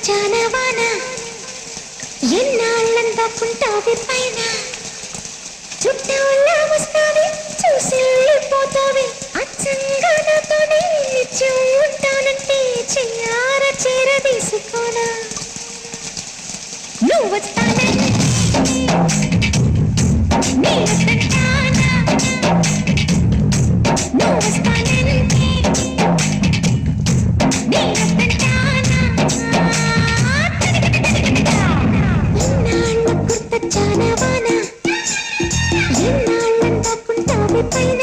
గుర్తొచ్చానా వాన ఎన్నాళ్ళందాకుంటావి పైన చుట్టూలా వస్తావి చూసి వెళ్ళిపోతావి అచ్చంగా నాతోనే నిత్యం ఉంటానంటే చెయ్యార చేరదీసుకోనా నువ్వు వస్తానంటే నీవెంటానా నువ్వు వస్తానంటే నీవెంటానా ఎన్నాళ్ళ గుర్తొచ్చానా వాన ఎన్నాళ్ళందాకుంటావి పైన